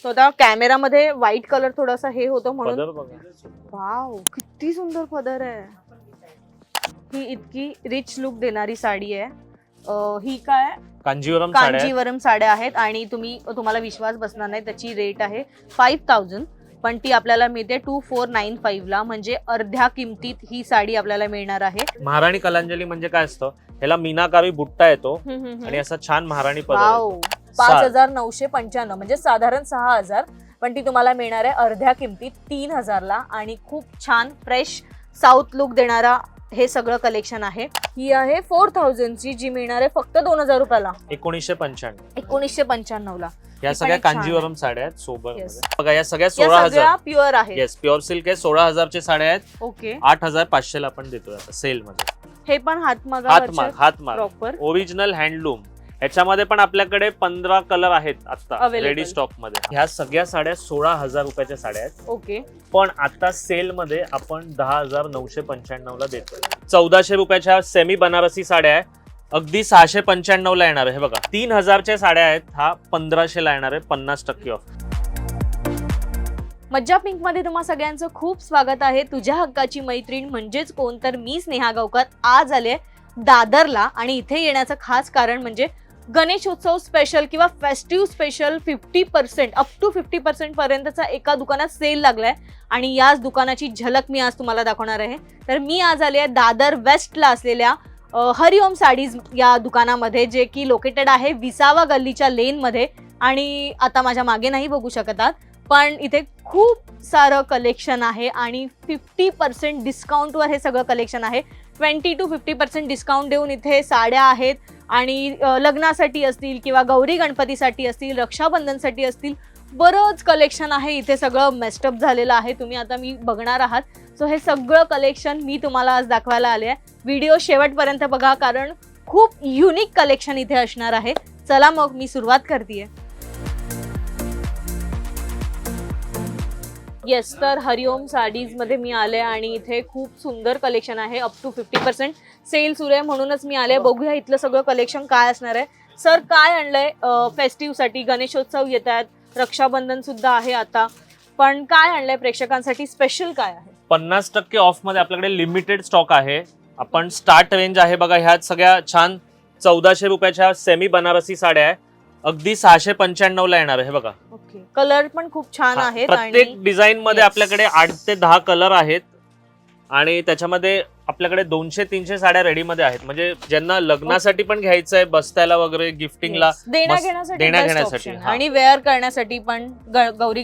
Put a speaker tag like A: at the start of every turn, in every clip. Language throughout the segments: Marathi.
A: तो आता कॅमेरामध्ये व्हाईट कलर थोडासा हे होतो म्हणून.
B: पदर बघा.
A: वाव, किती सुंदर पदर आहे. ही इतकी रिच लुक देणारी साडी आहे. ही काय
B: कांजीवरम साड्या आहेत.
A: कांजीवरम साड्या आहेत आणि तुम्हाला विश्वास बसणार नाही, त्याची रेट आहे 5000, पण ती आपल्याला मिळते 2495 ला, म्हणजे अर्ध्या किमतीत ही साडी आपल्याला मिळणार आहे.
B: महाराणी कलांजली म्हणजे काय असतं, ह्याला मीनाकारी बुट्टा येतो आणि असा छान महाराणी पदर आहे.
A: वाव, 5995 म्हणजे साधारण 6000, पण ती तुम्हाला मिळणार आहे अर्ध्या किमतीत 3000 ला. आणि खूप छान फ्रेश साऊथ लुक देणारा हे सगळं कलेक्शन आहे. ही आहे 4000 ची, जी मिळणार आहे फक्त 2000 रुपयाला, 1995 ला.
B: या सगळ्या
A: पण एक छान
B: कांजीवरम साड्या आहेत सोबत.
A: Yes.
B: बघा या सगळ्या
A: या
B: 16000.
A: सगळ्या प्युअर आहे.
B: येस, प्युअर सिल्क आहे. 16000 च्या साड्या आहेत.
A: ओके,
B: 8500 ला आपण देतोय आता सेल मध्ये.
A: हे पण हातमाग
B: हातमाग
A: प्रॉपर
B: ओरिजिनल हँडलूम. ह्याच्यामध्ये पण आपल्याकडे 15 कलर आहेत आता
A: Available.
B: रेडी स्टॉक मध्ये. ह्या सगळ्या साड्या 16000 रुपयाच्या साड्या आहेत.
A: ओके,
B: पण आता सेल मध्ये आपण 10995 ला देतोय. 1400 रुपयाच्या सेमी बनारसी साड्या आहे, अगदी 695 ला येणार आहे. हे बघा 3000 च्या साड्या आहेत, हा 1500 ला येणार आहे, 50% ऑफ.
A: मज्जा पिंक मध्ये तुम्हा सगळ्यांचं खूप स्वागत आहे. तुझ्या हक्काची मैत्रीण म्हणजेच कोण, तर मी स्नेहा गावकर आज आले दादरला. आणि इथे येण्याचं खास कारण म्हणजे गणेशोत्सव स्पेशल किंवा फेस्टिव्ह स्पेशल 50% अप टू 50% पर्यंतचा एका दुकानात सेल लागलाय आणि याच दुकानाची झलक मी आज तुम्हाला दाखवणार आहे. तर मी आज आले आहे दादर वेस्टला असलेल्या हरिओम साडीज या दुकानामध्ये, जे की लोकेटेड आहे विसावा गल्लीच्या लेनमध्ये. आणि आता माझ्या मागे नाही बघू शकत आहात, पण इथे खूप सारं कलेक्शन आहे आणि 50% डिस्काउंटवर हे सगळं कलेक्शन आहे. 20 to 50% डिस्काउंट देऊन इथे साड्या आहेत आणि लग्नासाठी असतील किंवा गौरी गणपतीसाठी असतील, रक्षाबंधनसाठी असतील, बरंच कलेक्शन आहे. इथे सगळं मेस्टअप झालेलं आहे, तुम्ही आता मी बघणार आहात. सो हे सगळं कलेक्शन मी तुम्हाला आज दाखवायला आले आहे. व्हिडिओ शेवटपर्यंत बघा, कारण खूप युनिक कलेक्शन इथे असणार आहे. चला मग मी सुरुवात करतेय. येस, तर हरिओम साडीज मध्ये मी आले आणि इथे खूप सुंदर कलेक्शन आहे. अप टू 50% सेल सुरू आहे म्हणूनच मी आले. बघूया इथलं सगळं कलेक्शन काय असणार आहे. सर, काय आणलंय फेस्टिव्ह साठी? गणेशोत्सव येत आहेत, रक्षाबंधन सुद्धा आहे आता, पण काय आणलंय प्रेक्षकांसाठी स्पेशल काय आहे?
B: 50% ऑफ मध्ये आपल्याकडे लिमिटेड स्टॉक आहे. आपण स्टार्ट रेंज आहे बघा, ह्यात सगळ्या छान 1400 रुपयाच्या सेमी बनारसी साड्या आहे, अगदी 695 ला येणार आहे. बघा,
A: ओके, कलर पण खूप छान आहेत.
B: प्रत्येक डिझाईन मध्ये आपल्याकडे 8 ते 10 कलर आहेत आणि त्याच्यामध्ये आपल्याकडे 200-300 साड्या रेडी मध्ये आहेत. म्हणजे ज्यांना लग्नासाठी पण घ्यायचं आहे, बसतायला वगैरे, गिफ्टिंगला,
A: देण्याघेण्यासाठी आणि वेअर करण्यासाठी पण, गौरी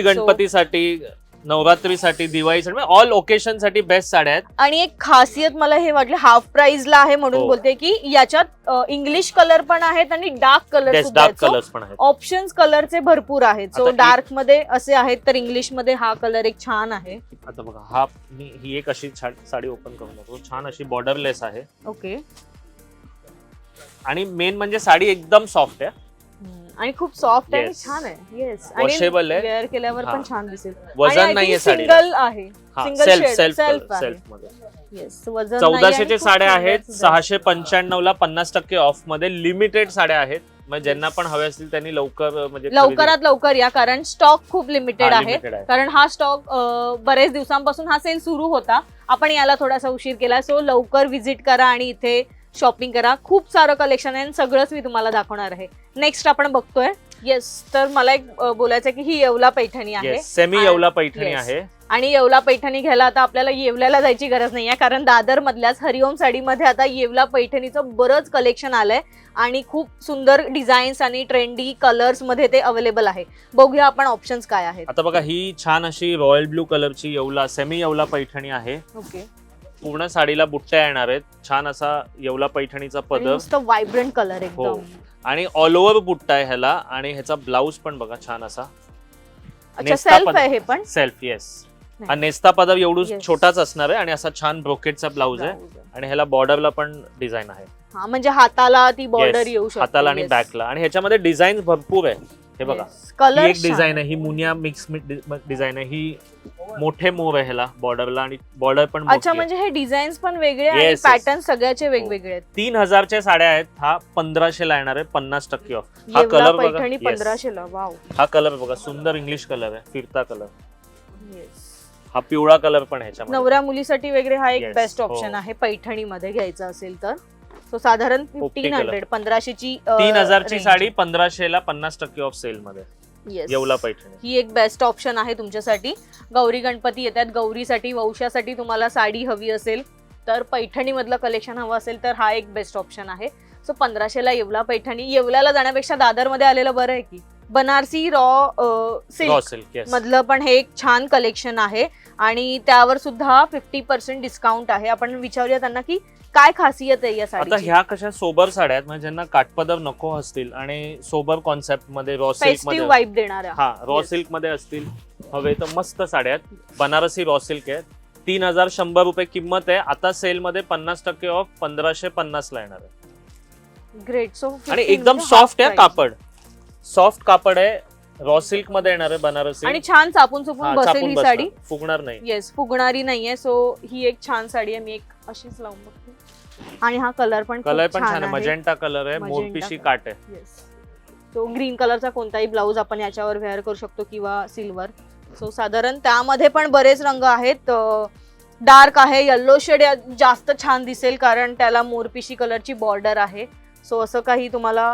B: गणपतीसाठी, नवरात्रीसाठी, दिवाळीसाठी, ऑल ओकेशन साठी बेस्ट साड्या आहेत.
A: आणि एक खासियत मला हे वाटलं, हाफ प्राइसला आहे म्हणून बोलते की याच्यात इंग्लिश कलर पण आहेत आणि डार्क कलर
B: पण आहेत.
A: ऑप्शन्स कलरचे भरपूर आहेत. सो डार्क मध्ये असे आहेत, तर इंग्लिश मध्ये हा कलर एक छान आहे.
B: आता बघा, ही एक अशी साडी ओपन करून दाखवतो. छान अशी बॉर्डरलेस आहे.
A: ओके,
B: आणि मेन म्हणजे साडी एकदम सॉफ्ट आहे
A: आणि खूप सॉफ्ट आहे,
B: Yes.
A: छान आहे. येस,
B: वॉशेबल आहे,
A: वेअर केल्यावर पण छान दिसेल.
B: वजन नाहीये साडीला.
A: सिंगल आहे,
B: सेल्फ मध्ये.
A: येस, वजन
B: 1400 च्या साड्या आहेत, 695 ला 50% ऑफ मध्ये लिमिटेड साड्या आहेत. म्हणजे ज्यांना पण हवे असतील त्यांनी
A: लवकरात लवकर या, कारण स्टॉक खूप लिमिटेड आहे. कारण हा स्टॉक बरेच दिवसांपासून हा सेल सुरू होता, आपण याला थोडासा उशीर केला. सो लवकर व्हिजिट करा आणि इथे शॉपिंग करा. खूप सारं कलेक्शन आहे, सगळंच मी तुम्हाला दाखवणार आहे. नेक्स्ट आपण बघतोय. येस, तर मला एक बोलायचं की ही येवला पैठणी आहे,
B: सेमी येवला पैठणी आहे.
A: आणि येवला पैठणी घ्यायला आता आपल्याला येवल्याला जायची गरज नाहीये, कारण दादर मधल्याच हरिओम साडीमध्ये आता येवला पैठणीचं बरंच कलेक्शन आलंय आणि खूप सुंदर डिझाईन्स आणि ट्रेंडी कलर्स मध्ये ते अवेलेबल आहे. बघूया आपण ऑप्शन्स काय आहेत.
B: आता बघा, ही छान अशी रॉयल ब्लू कलरची येवला सेमी येवला पैठणी आहे.
A: ओके,
B: पूर्ण साडीला बुट्ट्या येणार आहेत. छान असा येवला पैठणीचा पदर,
A: मस्त व्हायब्रंट कलर एकदम,
B: आणि ऑल ओव्हर बुट्टा आहे ह्याला. आणि ह्याचा ब्लाउज पण बघा छान असा.
A: अच्छा, सेल्फ आहे हे पण.
B: Self, yes. हा नेस्ता पदर एवढं छोटाच असणार आहे आणि असा छान ब्रोकेटचा ब्लाउज आहे. आणि ह्याला बॉर्डरला पण डिझाईन आहे.
A: म्हणजे हाताला ती बॉर्डर येऊ शकते,
B: हाताला आणि बॅकला. आणि ह्याच्यामध्ये डिझाईन भरपूर आहे. हे बघा
A: कलर
B: ही एक डिझाईन आहे, ही मुनिया मिक्स डिझाईन आहे, ही मोठे मोर आहे ह्याला बॉर्डरला आणि बॉर्डर पण मोठी
A: अच्छा
B: आहे.
A: म्हणजे हे डिझाईन्स पण वेगळे आणि
B: Yes, yes.
A: पॅटर्न सगळ्याचे वेगवेगळे आहेत.
B: 3000च्या साड्या आहेत, हा 1500 ला येणार आहे, 50% ऑफ. हा
A: येवला
B: कलर बघा,
A: पैठणी
B: Yes.
A: 1500 ला. वाव.
B: हा कलर बघा, सुंदर इंग्लिश कलर आहे, फिरता कलर.
A: येस.
B: हा पिवळा कलर पण आहे ह्याच्यामध्ये.
A: नवऱ्या मुलीसाठी वगैरे हा एक
B: Yes,
A: बेस्ट
B: हो.
A: ऑप्शन आहे पैठणी मध्ये घ्यायचा असेल तर. सो साधारण 1500 1500 ची
B: 3000ची साडी 1500 ला 50% ऑफ सेल मध्ये.
A: Yes.
B: येवला पैठणी
A: ही एक बेस्ट ऑप्शन आहे तुमच्यासाठी. गौरी गणपती येतात, गौरीसाठी वौशासाठी तुम्हाला साडी हवी असेल तर पैठणी मधलं कलेक्शन हवं असेल तर हा एक बेस्ट ऑप्शन आहे. सो 1500 ला येवला पैठणी. येवल्याला जाण्यापेक्षा दादर मध्ये आलेलं बरं आहे की. बनारसी रॉ सिल्क मधलं पण हे एक छान कलेक्शन आहे आणि त्यावर सुद्धा 50% डिस्काउंट आहे. आपण विचारूया त्यांना की काय खासियत आहे या
B: आता
A: साडीची.
B: ह्या कशा सोबर साड्या आहेत, म्हणजे ज्यांना काठपदर नको असतील आणि सोबर कॉन्सेप्ट मध्ये रॉ सिल्क
A: फेस्टिव्ह
B: मध्ये,
A: वाइब देणाऱ्या.
B: हा रॉ
A: Yes.
B: सिल्क मध्ये असतील हवे तर मस्त साड्या आहेत. बनारसी रॉ सिल्क आहे, 3100 रुपये किंमत आहे. आता सेल मध्ये 50% ऑफ 1550 ला येणार आहे.
A: ग्रेट. सो
B: आणि एकदम सॉफ्ट आहे कापड, सॉफ्ट कापड आहे, रॉ सिल्क मध्ये येणार आहे बनारसी
A: आणि छान चापून चुपून
B: हा,
A: बसेल
B: चापून
A: ही
B: बसणार,
A: साडी.
B: फुगणार नाही.
A: येस, फुगणारी नाहीये. सो ही एक छान साडी आहे. मी एक अशीच लावून बघते. आणि हा कलर पण खूप
B: छान आहे, मजेंटा कलर आहे,
A: Magenta
B: मोरपिशी
A: color.
B: काट आहे.
A: येस. सो ग्रीन कलरचा कोणताही ब्लाऊज आपण याच्यावर वेअर करू शकतो किंवा सिल्वर. सो साधारण त्यामध्ये पण बरेच रंग आहेत. डार्क आहे, येल्लो शेड जास्त छान दिसेल कारण त्याला मोरपिशी कलरची बॉर्डर आहे. सो असं काही तुम्हाला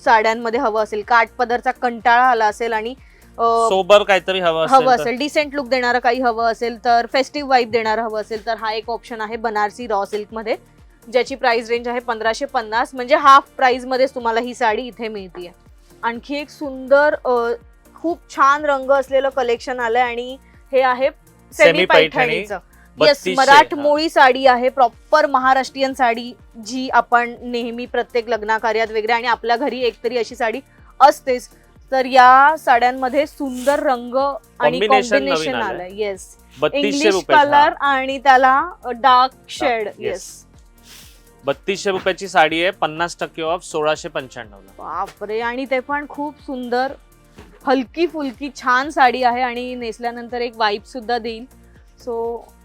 A: साड्यांमध्ये हवं असेल, काठ पदरचा कंटाळा आला असेल आणि
B: सोबर काहीतरी हवं
A: असेल, डिसेंट लुक देणारं काही हवं असेल तर, फेस्टिव्ह वाईब देणारं हवं असेल तर हा एक ऑप्शन आहे बनारसी रॉ सिल्क मध्ये, ज्याची प्राइस रेंज आहे 1550. म्हणजे हाफ प्राइस मध्येच तुम्हाला ही साडी इथे मिळते. आणखी एक सुंदर खूप छान रंग असलेलं कलेक्शन आलंय आणि हे आहे सेमी पैठणीचं. येस, मराठमोळी साडी आहे, प्रॉपर महाराष्ट्रीयन साडी जी आपण नेहमी प्रत्येक लग्नाकार्यात वगैरे आणि आपल्या घरी एकतरी अशी साडी असतेच. तर या साड्यांमध्ये सुंदर रंग आणि कॉम्बिनेशन आलंय. येस, इंग्लिश कलर आणि त्याला डार्क शेड. येस,
B: 3200 रुपयाची साडी आहे, 50% ऑफ 1695 ला.
A: बापरे. आणि ते पण खूप सुंदर हलकी फुलकी छान साडी आहे आणि नेसल्यानंतर एक वाइब सुद्धा देईल. सो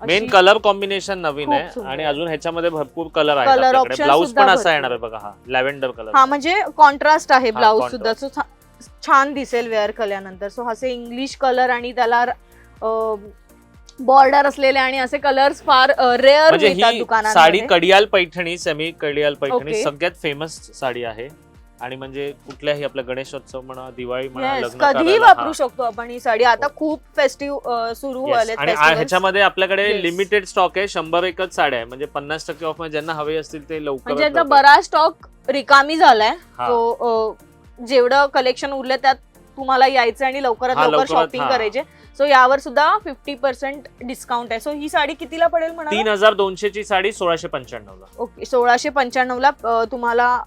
B: मेन कलर कॉम्बिनेशन नवीन
A: खूप
B: आहे
A: सुंदर.
B: आणि अजून ह्याच्यामध्ये भरपूर कलर आहेत
A: Color
B: आपल्याकडे.
A: options
B: ब्लाऊज
A: सुद्धा
B: पण असा
A: भरपूर.
B: येणार आहे बघा, हा लॅव्हेंडर कलर.
A: हा म्हणजे कॉन्ट्रास्ट आहे
B: हा,
A: ब्लाऊज
B: contrast.
A: सुद्धा. सो छान दिसेल वेअर केल्यानंतर. सो असे इंग्लिश कलर आणि त्याला बॉर्डर असलेले आणि असे कलर्स फार रेअर
B: म्हणजे
A: मिळतात
B: ही
A: दुकानांमध्ये.
B: Sari Kadiyal Paithani, semi Kadiyal Paithani
A: Okay.
B: सगळ्यात फेमस साडी आहे आणि म्हणजे कुठल्याही आपल्या गणेशोत्सव म्हणा, दिवाळी म्हणा,
A: Yes,
B: लग्न
A: कधीही
B: कार्याला,
A: वापरू
B: हा.
A: शकतो आपण ही साडी. आता खूप फेस्टिव्ह सुरू
B: Yes.
A: व्हायलेत
B: आणि
A: festivals.
B: ह्याच्यामध्ये आपल्याकडे
A: Yes.
B: लिमिटेड स्टॉक आहे, 100 एकच साड्या आहे, म्हणजे 50% ऑफ मध्ये ज्यांना हवे असतील ते लवकर.
A: म्हणजे याचा बराच स्टॉक रिकामी झालाय.
B: हा.
A: सो जेवढं कलेक्शन उरलं त्यात तुम्हाला यायचं आणि लवकरात
B: हा,
A: लवकर
B: लवकरात,
A: शॉपिंग
B: हा.
A: करायचे. सो यावर सुद्धा 50% डिस्काउंट आहे. सो ही साडी कितीला पडेल म्हणा?
B: 3200 ची साडी 1695 ला.
A: ओके, 1695 ला तुम्हाला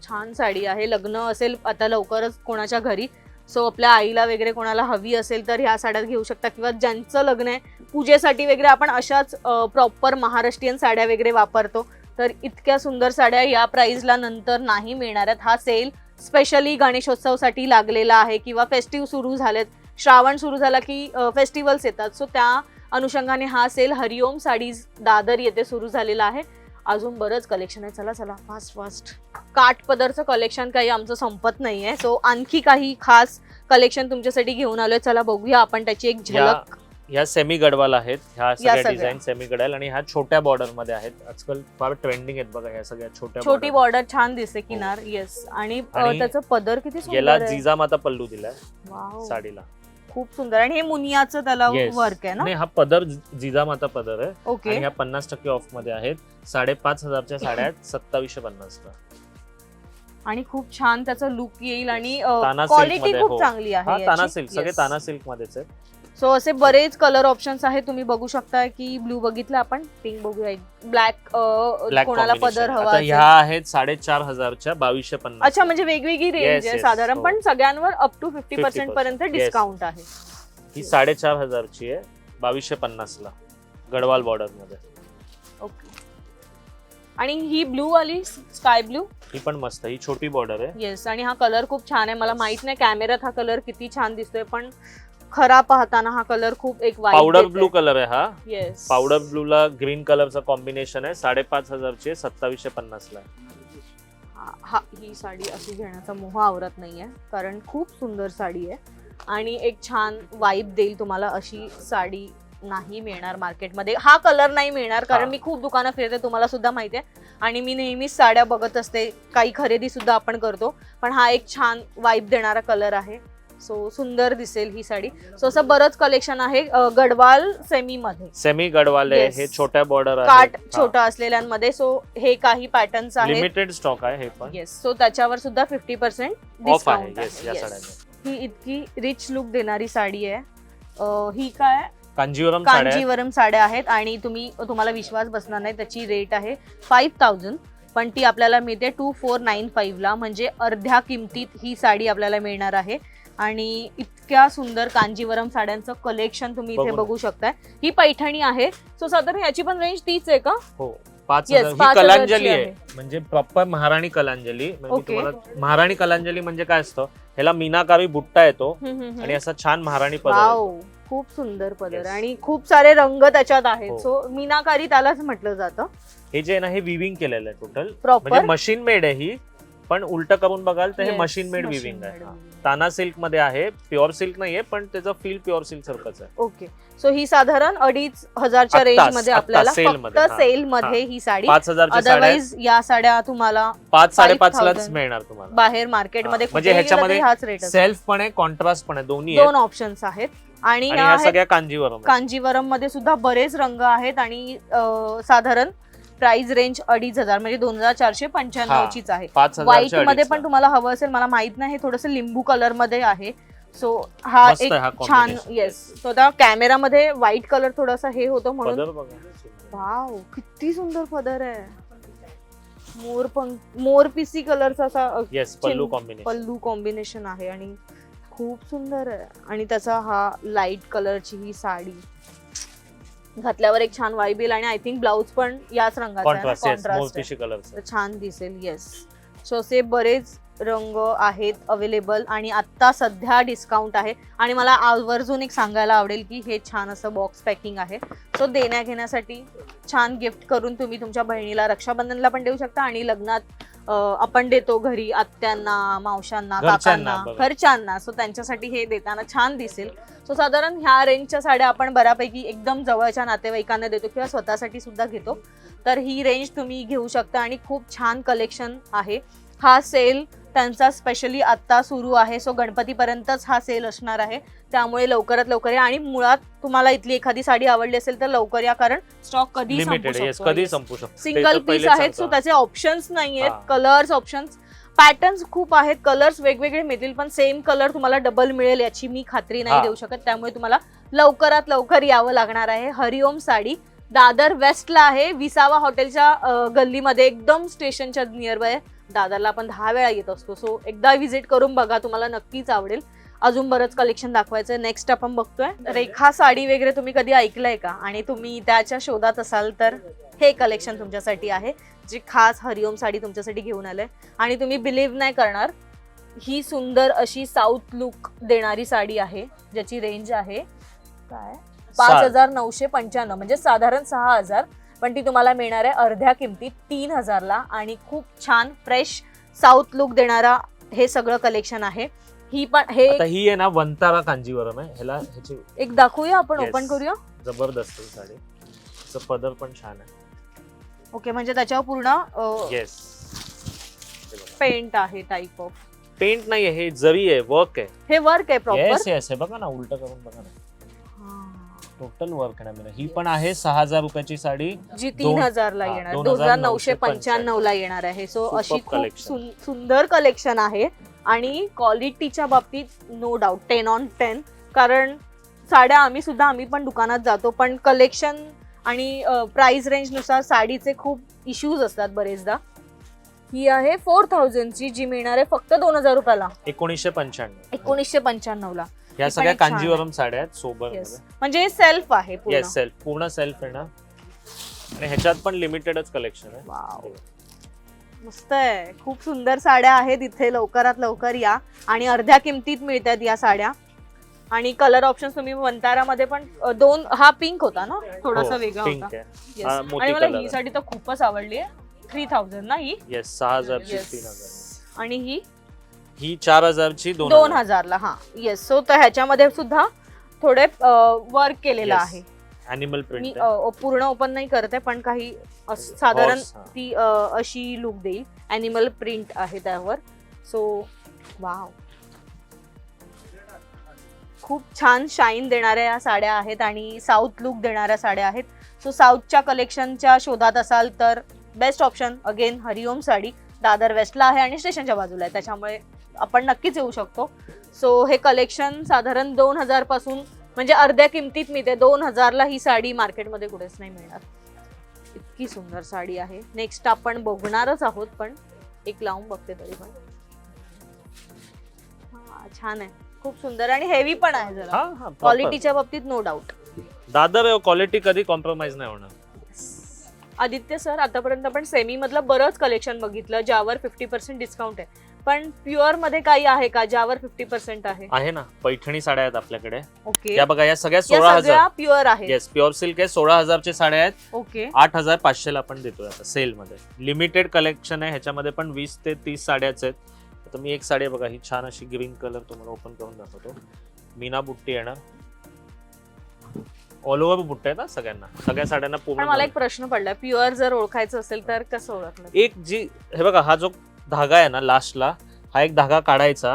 A: छान साडी आहे. लग्न असेल आता लवकरच कोणाच्या घरी, सो आपल्या आईला वगैरे कोणाला हवी असेल तर ह्या साड्या घेऊ शकता किंवा ज्यांचं लग्न आहे पूजेसाठी वगैरे आपण अशाच प्रॉपर महाराष्ट्रीयन साड्या वगैरे वापरतो. तर इतक्या सुंदर साड्या या प्राइसला नंतर नाही मिळणार आहेत. हा सेल स्पेशली गणेशोत्सवसाठी लागलेला आहे किंवा फेस्टिव्ह सुरू झालेत, श्रावण सुरू झाला की फेस्टिवल्स येतात. सो त्या अनुषंगाने हा सेल हरिओम साडीज दादर येथे सुरू झालेला आहे. अजून बरंच कलेक्शन आहे. चला चला फास्ट. काठ पदरचं कलेक्शन काही आमचं संपत नाहीये. सो आणखी काही खास कलेक्शन तुमच्यासाठी घेऊन आलोय. चला बघूया आपण त्याची एक झलक.
B: ह्या सेमी गडवाल आहेत, ह्या सगळ्या
A: सगळ्या.
B: डिझाईन सेमी गडवाल आणि ह्या छोट्या बॉर्डर मध्ये आहेत. आजकाल फार ट्रेंडिंग आहेत बघा ह्या सगळ्या छोट्या
A: छोटी
B: border.
A: बॉर्डर छान दिसते किनार. येस, आणि
B: आणि
A: त्याचं पदर किती सुंदर
B: याला
A: आहे.
B: जिजामाता पल्लू दिलाय
A: वाव,
B: साडीला.
A: खूप सुंदर. आणि हे मुनियाचं त्याला
B: Yes.
A: वर्क आहे ना?
B: नाही, हा पदर जिजामाता पदर आहे
A: ओके.
B: आणि ह्या 50% ऑफ मध्ये आहेत. 5500च्या साड्या आहेत 2750 ला.
A: आणि खूप छान त्याचा लुक येईल आणि
B: ताना silk
A: क्वालिटी
B: मध्ये,
A: खूप
B: हो.
A: चांगली
B: हा
A: आहे
B: ताना
A: याची.
B: सिल्क, सगळे
A: Yes.
B: ताना सिल्क मध्येच आहेत.
A: सो असे बरेच कलर ऑप्शन्स आहेत. तुम्ही बघू शकता की ब्लू बघितलं आपण, पिंक बघूया, ब्लॅक कोणाला पदर हवा असेल.
B: ह्या आहेत 4500च्या 2250.
A: अच्छा, म्हणजे वेगवेगळी रेंज
B: Yes,
A: आहे
B: yes.
A: साधारण,
B: हो.
A: पण सगळ्यांवर अप टू 50%
B: 50%
A: पर्यंत
B: Yes.
A: डिस्काउंट आहे.
B: ही 4500ची आहे 2250 ला, गडवाल बॉर्डर मध्ये.
A: ओके. आणि ही ब्लू वाली स्काय ब्लू,
B: ही पण मस्त, ही छोटी बॉर्डर आहे.
A: येस. आणि हा कलर खूप छान आहे. मला माहित नाही कॅमेऱ्यात हा कलर किती छान दिसतोय, पण खरा पाहताना हा कलर खूप एक
B: पावडर ब्लू कलर आहे हा.
A: येस.
B: पावडर ब्लू ला ग्रीन कलरचा कॉम्बिनेशन आहे. 5,500 ची 2750 ला.
A: हा ही साडी अशी घेण्याचा मोह आवरत नाहीये, कारण खूप सुंदर साडी आहे आणि एक छान वाईब देईल तुम्हाला. अशी साडी नाही मिळणार मार्केटमध्ये, हा कलर नाही मिळणार, कारण मी खूप दुकानं फिरते, तुम्हाला सुद्धा माहिती आहे, आणि मी नेहमीच साड्या बघत असते, काही खरेदी सुद्धा आपण करतो, पण हा एक छान वाईब देणारा कलर आहे. सो सुंदर दिसेल ही साडी. सो असं बरंच कलेक्शन आहे गडवाल सेमी मध्ये.
B: सेमी गडवाल आहे हे, छोट्या बॉर्डर
A: काट छोटा असलेल्यांमध्ये. सो हे काही पॅटर्न्स आहेत,
B: लिमिटेड स्टॉक आहे हे पण.
A: येस. सो त्याच्यावर सुद्धा 50%
B: ऑफ आहे.
A: डिस्काउंट
B: येस, या साड्यांवर.
A: ही इतकी रिच लुक देणारी साडी आहे. ही काय
B: कांजीवरम
A: साड्या आहेत आणि तुम्हाला विश्वास बसणार नाही, त्याची रेट आहे 5000, पण ती आपल्याला मिळते 2495 ला, म्हणजे अर्ध्या किमतीत ही साडी आपल्याला मिळणार आहे. आणि इतक्या सुंदर कांजीवरम साड्यांचं कलेक्शन तुम्ही इथे बघू शकताय. ही पैठणी आहे. सो साधारण याची पण रेंज तीच आहे का?
B: हो, 5,000. ही कलांजली आहे, म्हणजे प्रॉपर महाराणी कलांजली. म्हणजे तुम्हाला महाराणी कलांजली म्हणजे काय असतं, ह्याला मीनाकारी बुट्टा येतो आणि असा छान महाराणी पदर.
A: खूप सुंदर पदर आणि खूप सारे रंग त्याच्यात आहेत. सो मीनाकारी त्यालाच म्हटलं जातं.
B: हे जे आहे ना, हे विविंग केलेलं आहे टोटल,
A: प्रॉपर
B: म्हणजे मशीन मेड आहे ही, पण उलट करून बघाल तर हे मशीन मेड विविंग आहे. ताना सिल्क मध्ये आहे, प्युअर सिल्क नाहीये, पण त्याचा फील प्युअर सिल्क सारखंच आहे.
A: ओके. सो ही साधारण 2500च्या रेंज मध्ये आपल्याला फक्त सेल मध्ये ही साडी.
B: 5,000
A: अदरवाइज या साड्या तुम्हाला
B: 5-5.5 लाच मिळणार तुम्हाला
A: बाहेर मार्केटमध्ये.
B: म्हणजे ह्याच्यामध्ये
A: हाच रेट,
B: सेल्फ पण आहे, कॉन्ट्रास्ट पण आहे, दोन्ही
A: दोन ऑप्शन्स आहेत. आणि
B: ह्या सगळ्या
A: कांजीवरम मध्ये सुद्धा बरेच रंग आहेत आणि साधारण प्राइस रेंज 2500, म्हणजे 2495 चीच आहे. व्हाईट मध्ये पण तुम्हाला हवं असेल, मला माहित नाही, हे थोडस लिंबू कलर मध्ये आहे. सो हा एक छान. येस. सो आता कॅमेरामध्ये व्हाईट कलर थोडासा हे होतं म्हणून. वाव, किती सुंदर पदर आहे. मोरपिसी कलरचा असा पल्लू कॉम्बिनेशन आहे आणि खूप सुंदर आहे. आणि त्याचा हा लाईट कलरची ही साडी घातल्यावर एक छान वाईब येईल. आणि आय थिंक ब्लाउज पण याच रंगाचा छान दिसेल. येस. सो असे बरेच रंग आहेत अवेलेबल आणि आता सध्या डिस्काउंट आहे. आणि मला आवर्जून एक सांगायला आवडेल की हे छान असं बॉक्स पॅकिंग आहे. सो देण्या घेण्यासाठी छान गिफ्ट करून तुम्ही तुमच्या बहिणीला रक्षाबंधनला पण देऊ शकता आणि लग्नात आपण देतो घरी आत्यांना, मावशांना, काकांना, घरच्यांना. सो त्यांच्यासाठी हे देताना छान दिसेल. सो साधारण ह्या रेंजच्या साड्या आपण बऱ्यापैकी एकदम जवळच्या नातेवाईकांना देतो किंवा स्वतःसाठी सुद्धा घेतो. तर ही रेंज तुम्ही घेऊ शकता आणि खूप छान कलेक्शन आहे. हा सेल त्यांचा स्पेशली आता सुरू आहे. सो गणपतीपर्यंतच हा सेल असणार आहे, त्यामुळे लवकरात लवकर या. आणि मुळात तुम्हाला इथली एखादी साडी आवडली असेल तर लवकर या, कारण स्टॉक कधी संपू शकतो. सिंगल पीस आहेत, सो त्याचे ऑप्शन्स नाही आहेत. कलर्स ऑप्शन्स, पॅटर्न्स खूप आहेत, कलर्स वेगवेगळे मिळतील, पण सेम कलर तुम्हाला डबल मिळेल याची मी खात्री नाही देऊ शकत. त्यामुळे तुम्हाला लवकरात लवकर यावं लागणार आहे. हरिओम साडी दादर वेस्टला आहे, विसावा हॉटेलच्या गल्लीमध्ये, एकदम स्टेशनच्या नियर बाय. दादरला आपण 10 वेळा येत असतो. सो एकदा व्हिजिट करून बघा, तुम्हाला नक्कीच आवडेल. अजून बरंच कलेक्शन दाखवायचंय. नेक्स्ट आपण बघतोय रेखा साडी वगैरे. तुम्ही कधी ऐकलंय का आणि तुम्ही त्याच्या शोधात असाल तर हे कलेक्शन तुमच्यासाठी आहे, जे खास हरिओम साडी तुमच्यासाठी घेऊन आलंय. आणि तुम्ही बिलीव्ह नाही करणार, ही सुंदर अशी साऊथ लुक देणारी साडी आहे, ज्याची रेंज आहे काय 5995, म्हणजे साधारण 6000, पण ती तुम्हाला मिळणार आहे अर्ध्या किमतीत 3000 ला. आणि खूप छान फ्रेश साऊथ लुक देणारा हे सगळं कलेक्शन आहे. ही पण ही आहे ना वंतारा कांजीवरम आहे. ह्याला ह्याची एक दाखवूया आपण, ओपन करूया. जबरदस्त साडी, त्याचं पदर पण छान आहे. ओके, म्हणजे त्याच्यावर पूर्ण पेंट आहे, टाइप ऑफ पेंट नाहीये, हे जरी आहे, वर्क आहे. हे वर्क आहे प्रॉपर. येस, बघा ना, उलट करून बघा ना, टोटल वर्क आहे. ही पण आहे 6000 रुपयाची साडी, जी 3000 ला येणार, 2995 ला येणार आहे. सो अशी खूप सुंदर कलेक्शन आहे. आणि क्वालिटीच्या बाबतीत नो डाऊट 10 on 10, कारण साड्या आम्ही पण दुकानात जातो, पण कलेक्शन आणि प्राइस रेंज नुसार साडीचे खूप इश्यूज असतात बरेचदा. ही आहे 4000 ची, जी मिळणार आहे फक्त 2000 रुपयाला, 1995 ला. या सगळ्या कांजीवरम साड्या आहेत सोबर मध्ये, म्हणजे सेल्फ आहे पूर्ण. सेल्फ, पूर्ण सेल्फ आहे ना.
B: आणि ह्याच्यात पण लिमिटेडच कलेक्शन आहे.
A: वाव, मस्त आहे. खूप सुंदर साड्या आहेत इथे. लवकरात लवकर या आणि अर्ध्या किमतीत मिळतात या साड्या. आणि कलर ऑप्शन तुम्ही वंतारामध्ये पण दोन, हा पिंक होता ना, थोडासा वेगळा
B: पिंक
A: होता.
B: आहे.
A: Yes.
B: हा मोती
A: आणि मला
B: कलर
A: ही
B: आहे.
A: साडी तर खूपच आवडली आहे. 3000 ना ही.
B: येस 6000 ची
A: Yes.
B: 3000.
A: आणि
B: ही 4000 ची
A: 2000 ला. हा येस. सो तर ह्याच्यामध्ये सुद्धा थोडे वर्क केलेलं
B: Yes.
A: आहे.
B: अॅनिमल
A: मी
B: प्रिंट
A: पूर्ण ओपन नाही करते, पण काही साधारण
B: Horse, हा.
A: ती अशी लुक देईल. अॅनिमल प्रिंट आहे त्यावर. सो वाव, खूप छान शाईन देणाऱ्या या साड्या आहेत आणि साऊथ लुक देणाऱ्या साड्या आहेत. सो साऊथच्या कलेक्शनच्या शोधात असाल तर बेस्ट ऑप्शन अगेन हरिओम साडी. दादर वेस्टला आहे आणि स्टेशनच्या बाजूला आहे, त्याच्यामुळे आपण नक्कीच येऊ शकतो. सो हे कलेक्शन साधारण 2000 पासून म्हणजे अर्ध्या किमतीत मिळते. 2000 ला ही साडी मार्केटमध्ये कुठेच नाही मिळणार. इतकी सुंदर साडी आहे. नेक्स्ट आपण बघणारच आहोत, पण एक लावून बघते तरी पण. हा छान आहे, खूप सुंदर आणि हेवी पण आहे जरा. क्वालिटीच्या बाबतीत नो डाऊट.
B: दादर क्वालिटी कधी कॉम्प्रोमाइज नाही होणार.
A: आदित्य सर, आतापर्यंत आपण सेमी मधलं बरंच कलेक्शन बघितलं ज्यावर 50% डिस्काउंट आहे, पण प्युअर मध्ये काही आहे का ज्यावर 50% आहे?
B: आहे ना, पैठणी साड्या आहेत आपल्याकडे.
A: ओके,
B: या बघा, या सगळ्या
A: या
B: 16000.
A: सगळ्या प्युअर आहेत.
B: येस, प्युअर सिल्क आहे. 16000 चे साड्या आहेत.
A: ओके,
B: 8500 ला आपण देतोय आता सेल मध्ये. लिमिटेड कलेक्शन आहे, ह्याच्यामध्ये पण 20 ते 30 साड्याच आहेत. आता मी एक साडी बघा, ही छान अशी ग्रीन कलर तुम्हाला ओपन करून दाखवतो. मीना बुट्टी येणार, ऑल ओव्हर बुट्टे आहेत ना सगळ्यांना, सगळ्या साड्यांना
A: पण मला
B: पूर्ण.
A: एक प्रश्न पडला, प्युअर जर ओळखायचं असेल तर कसं ओळखलं?
B: एक जी, हे बघा, हा जो धागा आहे ना लास्टला, हा एक धागा काढायचा